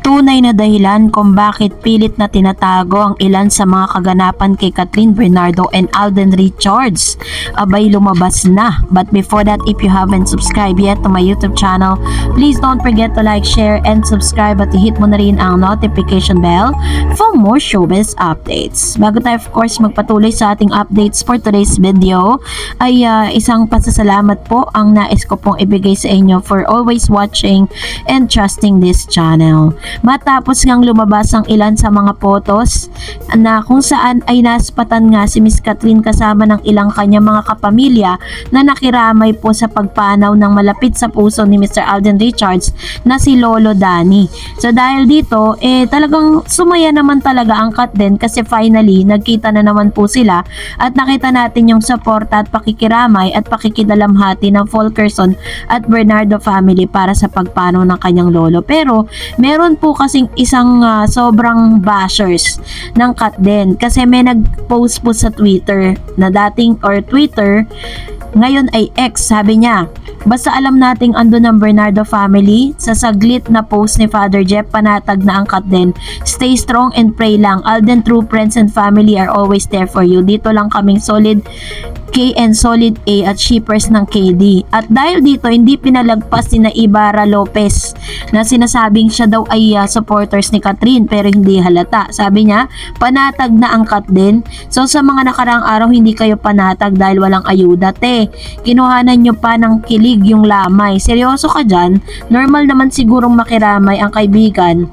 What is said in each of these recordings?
Tunay na dahilan kung bakit pilit na tinatago ang ilan sa mga kaganapan kay Kathryn Bernardo and Alden Richards. Abay, lumabas na. But before that, if you haven't subscribed yet to my YouTube channel, please don't forget to like, share, and subscribe at i-hit mo na rin ang notification bell for more showbiz updates. Bago tayo of course magpatuloy sa ating updates for today's video, ay isang pasasalamat po ang nais ko pong ibigay sa inyo for always watching and trusting this channel. Matapos ngang lumabas ang ilan sa mga photos na kung saan ay naspatan nga si Miss Kathryn kasama ng ilang kanyang mga kapamilya na nakiramay po sa pagpanaw ng malapit sa puso ni Mr. Alden Richards na si Lolo Danny. So dahil dito, talagang sumaya naman talaga ang Kathryn kasi finally nagkita na naman po sila at nakita natin yung suporta at pakikiramay at pakikidalamhati ng Fulkerson at Bernardo family para sa pagpanaw ng kanyang lolo. Pero meron po kasing isang sobrang bashers ng Kathryn kasi may nag-post po sa Twitter na dating or Twitter ngayon ay X, sabi niya, basta alam nating ando ng Bernardo family, sa saglit na post ni Father Jeff, panatag na ang Kathryn. Stay strong and pray lang. Alden true friends and family are always there for you. Dito lang kaming solid K and solid A at shippers ng KD. At dahil dito, hindi pinalagpas ni Ibarra Lopez na sinasabing siya daw ay supporters ni Kathryn pero hindi halata. Sabi niya, panatag na ang Kathryn. So sa mga nakaraang araw, hindi kayo panatag dahil walang ayuda. Kinuhanan nyo pa ng kilig yung lamay. Seryoso ka dyan? Normal naman sigurong makiramay ang kaibigan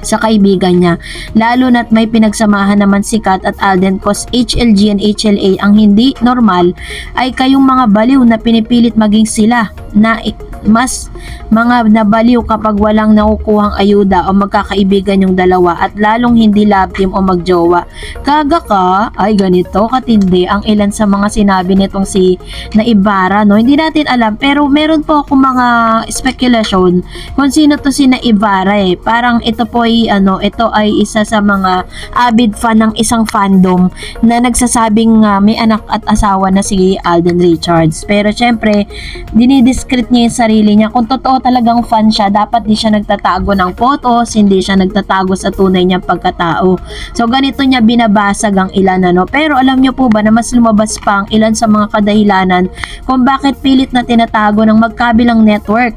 sa kaibigan niya, lalo na't may pinagsamahan naman si Kat at Alden cause HLG and HLA. Ang hindi normal ay kayong mga baliw na pinipilit maging sila na mas mga nabaliw kapag walang nakukuhang ayuda o magkakaibigan yung dalawa at lalong hindi love team o magjowa. Kaga ka, ay ganito katindi ang ilan sa mga sinabi nitong si Ibarra, no? Hindi natin alam pero meron po akong mga speculation kung sino to si Ibarra Parang ito po ay ito ay isa sa mga avid fan ng isang fandom na nagsasabing may anak at asawa na si Alden Richards. Pero syempre, dinidiscreet niya yung sarili niya. Kung totoo talagang fan siya, dapat di siya nagtatago ng photos, hindi siya nagtatago sa tunay niyang pagkatao. So ganito niya binabasag ang ilan Pero alam niyo po ba na mas lumabas pa ang ilan sa mga kadahilanan kung bakit pilit na tinatago ng magkabilang network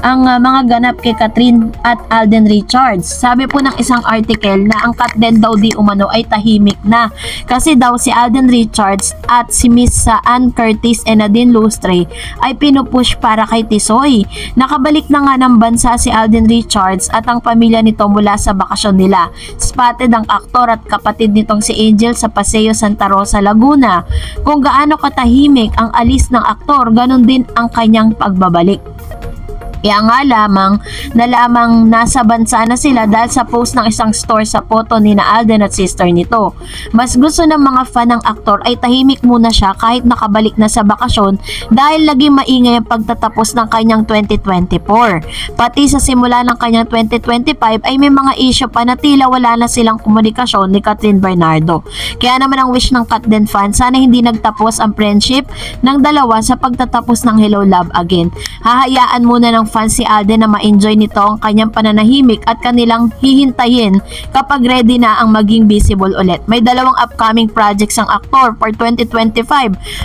ang mga ganap kay Kathryn at Alden Richards. Sabi po ng isang article na ang Kathryn daw di umano ay tahimik na kasi daw si Alden Richards at si Miss Ann Curtis and Nadine Lustre ay pinupush para kay Tisoy. Nakabalik na nga ng bansa si Alden Richards at ang pamilya nito mula sa bakasyon nila. Spotted ang aktor at kapatid nitong si Angel sa Paseo Santa Rosa, Laguna. Kung gaano katahimik ang alis ng aktor, ganun din ang kanyang pagbabalik. Kaya nga lamang nasa bansa na sila dahil sa post ng isang store sa photo ni Alden at sister nito. Mas gusto ng mga fan ng aktor ay tahimik muna siya kahit nakabalik na sa bakasyon dahil laging maingay ang pagtatapos ng kanyang 2024. Pati sa simula ng kanyang 2025 ay may mga issue pa na tila wala na silang komunikasyon ni Kathryn Bernardo. Kaya naman ang wish ng Kathryn fan, sana hindi nagtapos ang friendship ng dalawa sa pagtatapos ng Hello Love Again. Hahayaan muna ng fans si Alden na ma-enjoy nito ang kanyang pananahimik at kanilang hihintayin kapag ready na ang maging visible ulit. May dalawang upcoming projects ang aktor for 2025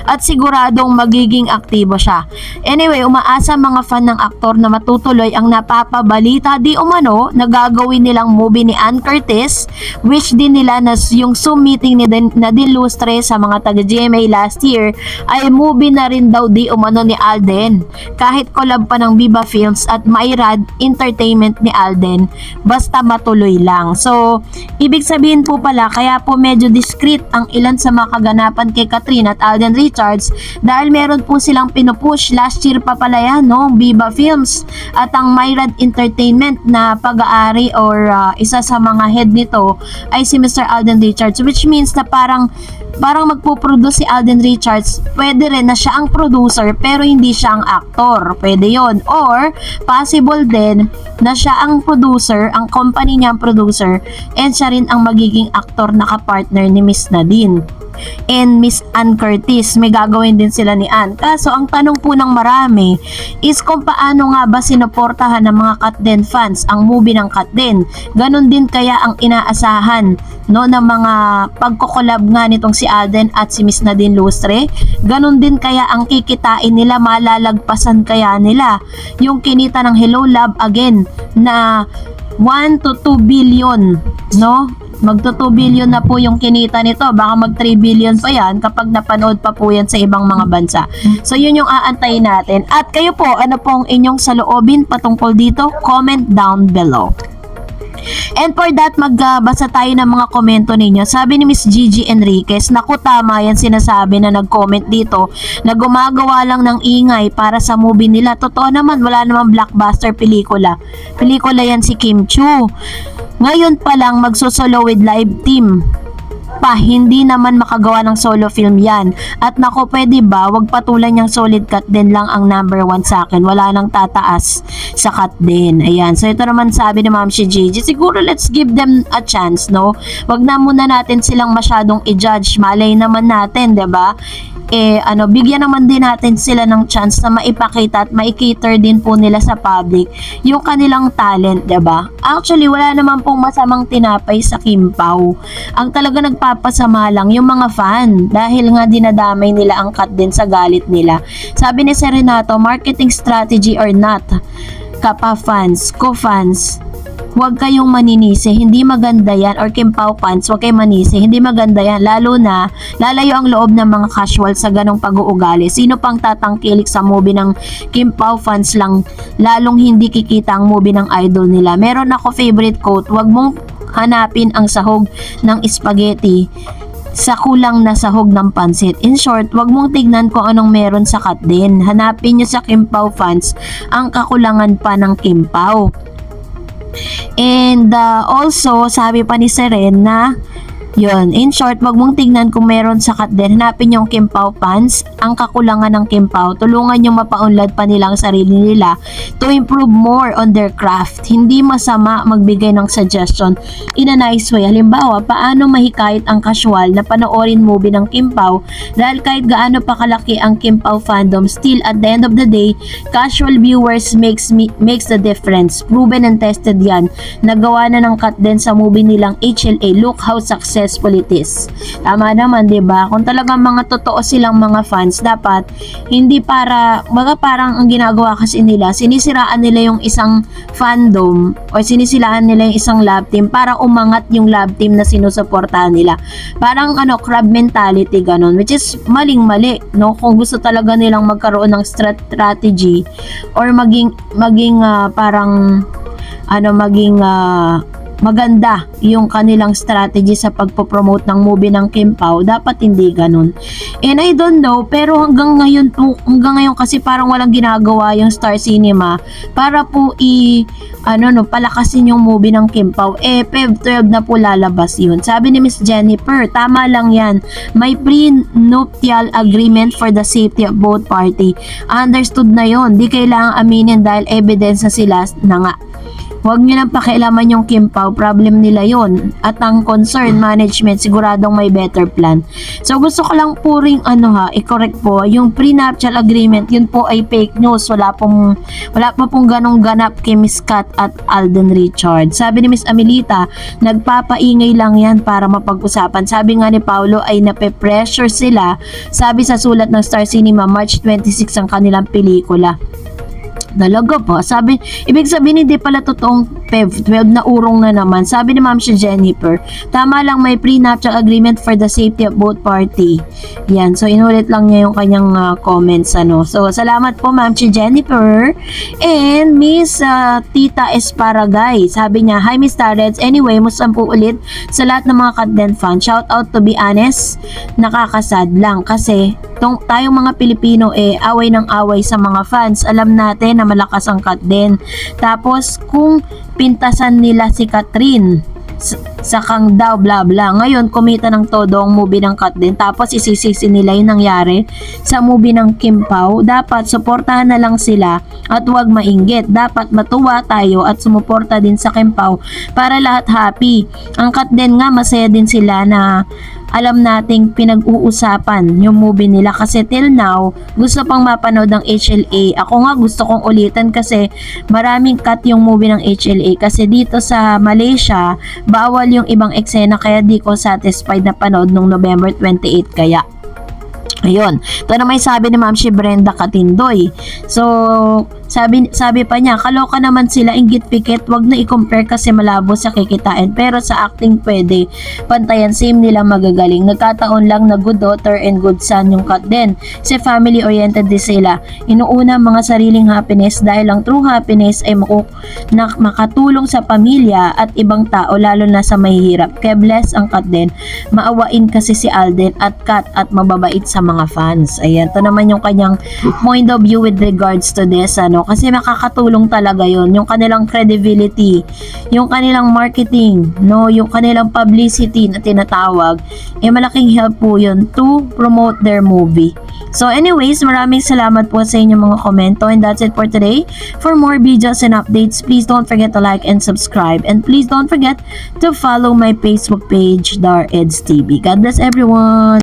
at siguradong magiging aktibo siya. Anyway, umaasa mga fan ng aktor na matutuloy ang napapabalita di umano na gagawin nilang movie ni Ann Curtis. Wish din nila na yung Zoom meeting ni Nadine Lustre sa mga taga-GMA last year ay movie na rin daw di umano ni Alden. Kahit collab pa ng Viva Films at Mayrad Entertainment ni Alden, basta matuloy lang. So, ibig sabihin po pala, kaya po medyo discreet ang ilan sa mga kaganapan kay Kathryn at Alden Richards dahil meron po silang pinupush last year pa pala yan, Viva Films at ang Mayrad Entertainment na pag-aari or isa sa mga head nito ay si Mr. Alden Richards, which means na parang magpo-produce si Alden Richards, pwede rin na siya ang producer pero hindi siya ang aktor. Pwede yon. Or possible din na siya ang producer, ang company niya ang producer, and siya rin ang magiging aktor na kapartner ni Miss Nadine. and Miss Ann Curtis. May gagawin din sila ni Ann. Kaso ang tanong po ng marami is kung paano nga ba sinuportahan ng mga Katden fans ang movie ng Katden. Ganon din kaya ang inaasahan no ng mga pagkokolab nga nitong si Alden at si Miss Nadine Lustre. Ganon din kaya ang kikitain nila, malalagpasan kaya nila yung kinita ng Hello Love Again na 1 to 2 billion, no? Magto 2 billion na po yung kinita nito. Baka mag 3 billion pa yan kapag napanood pa po yan sa ibang mga bansa. So yun yung aantayin natin. At kayo po, ano pong inyong saloobin patungkol dito? Comment down below. And for that, magbasa tayo ng mga komento ninyo. Sabi ni Miss Gigi Enriquez, naku tama yan sinasabi na nag-comment dito na gumagawa lang ng ingay para sa movie nila. Totoo naman, wala namang blockbuster pelikula. Pelikula yan si Kim Chiu. Ngayon pa lang magsusolo with live team pa, hindi naman makagawa ng solo film yan. At nako, pwede ba wag patulan niyang solid Katden lang ang number 1 sa akin, wala nang tataas sa Katden. Ayan, so ito naman sabi ni Ma'am si Gigi, siguro let's give them a chance, no? Wag na muna natin silang masyadong i-judge, malay naman natin, 'di ba? Bigyan naman din natin sila ng chance na maipakita at maikater din po nila sa public yung kanilang talent, 'di ba? Actually, wala naman pong masamang tinapay sa Kim Pao. Ang talaga nagpapasama lang yung mga fan dahil nga dinadamay nila ang Katden sa galit nila. Sabi ni Serenato, marketing strategy or not, Kapa fans, ko-fans, huwag kayong maninisi, hindi maganda yan, or Kim Pao fans, huwag kayong manisi, hindi maganda yan, lalo na lalayo ang loob ng mga casual sa ganong pag-uugali. Sino pang tatangkilik sa movie ng Kim Pao fans lang, lalong hindi kikita ang movie ng idol nila. Meron ako favorite quote, huwag mong hanapin ang sahog ng spaghetti sa kulang na sahog ng pansit. In short, wag mong tignan kung anong meron sa Katden. Hanapin nyo sa Kim Pao fans ang kakulangan pa ng Kim Pao. And also, sabi pa ni Seren na yun, in short, wag mong tignan kung meron sa Katden. Hanapin yung Kim Pao fans ang kakulangan ng Kim Pao. Tulungan yung mapaunlad pa nilang sarili nila to improve more on their craft. Hindi masama magbigay ng suggestion in a nice way. Halimbawa, paano mahikayat ang casual na panoorin movie ng Kim Pao dahil kahit gaano pa kalaki ang Kim Pao fandom, still at the end of the day, casual viewers makes the difference. Proven and tested yan. Nagawa na ng Katden sa movie nilang HLA. Look how successful it is. Tama naman, 'di ba? Kung talagang mga totoo silang mga fans, dapat hindi parang ang ginagawa kasi nila, sinisiraan nila yung isang fandom o sinisiraan nila yung isang love team para umangat yung love team na sinusuportahan nila. Parang crab mentality ganon, which is maling-mali, no? Kung gusto talaga nilang magkaroon ng strategy or maging maganda yung kanilang strategy sa pagpo-promote ng movie ng Kim Pao, dapat hindi ganun. And I don't know, pero hanggang ngayon kasi parang walang ginagawa yung Star Cinema para po palakasin yung movie ng Kim Pao. Feb 12 na po lalabas yun. Sabi ni Miss Jennifer, tama lang yan. May pre-nuptial agreement for the safety of both party. Understood na yon. Di kailangang aminin dahil evidence na sila na nga. Huwag nyo nang pakialaman yung Kim Pao, problem nila yon. At ang concern management, siguradong may better plan. So gusto ko lang po ring i-correct po, yung prenuptial agreement, yun po ay fake news. Wala pa pong ganong ganap kay Miss Kat at Alden Richards. Sabi ni Miss Amelita, nagpapaingay lang yan para mapag-usapan. Sabi nga ni Paulo ay nape-pressure sila. Sabi sa sulat ng Star Cinema, March 26 ang kanilang pelikula. Dalaga po. Ibig sabihin hindi pala totoong Feb 12 na urong na naman. Sabi ni Ma'am si Jennifer, tama lang may prenuptial agreement for the safety of both party. Yan. So, inulit lang niya yung kanyang comments. So, salamat po Ma'am si Jennifer. And Miss Tita Esparagay. Sabi niya, hi Miss Tareds. Anyway, musam po ulit sa lahat ng mga Katden fans. Shout out, to be honest, nakakasad lang. Kasi, tayong mga Pilipino away ng away sa mga fans. Alam natin na malakas ang Katden. Tapos kung pintasan nila si Catherine sa kang daw bla bla, ngayon kumita ng todo ang movie ng Katden, tapos isisisi nila yung nangyari sa movie ng Kim Pao. Dapat suportahan na lang sila at huwag mainggit. Dapat matuwa tayo at sumuporta din sa Kim Pao para lahat happy. Ang Katden nga masaya din sila na alam nating pinag-uusapan yung movie nila kasi till now gusto pang mapanood ng HLA. Ako nga gusto kong ulitan kasi maraming cut yung movie ng HLA kasi dito sa Malaysia bawal yung ibang eksena kaya di ko satisfied na panood nung November 28 kaya. Ayun, ito na may sabi ni Ma'am si Brenda Katindoy. So, sabi pa niya, kaloka naman sila, inggit pikit, wag na i-compare kasi malabo sa kikitain. Pero sa acting pwede, pantayan, same nila magagaling. Nagkataon lang na good daughter and good son yung cut din. Kasi family-oriented din sila. Inuuna mga sariling happiness dahil ang true happiness ay makatulong sa pamilya at ibang tao, lalo na sa mahihirap. Kaya bless ang cut din. Maawain kasi si Alden at cut at mababait sa mga fans. Ayan, to naman yung kanyang point of view with regards to this, ano, kasi makakatulong talaga yon yung kanilang credibility, yung kanilang marketing, no, yung kanilang publicity na tinatawag, malaking help po yun to promote their movie. So anyways, maraming salamat po sa inyong mga komento, and that's it for today. For more videos and updates, please don't forget to like and subscribe, and please don't forget to follow my Facebook page, Dar Eds TV. God bless everyone!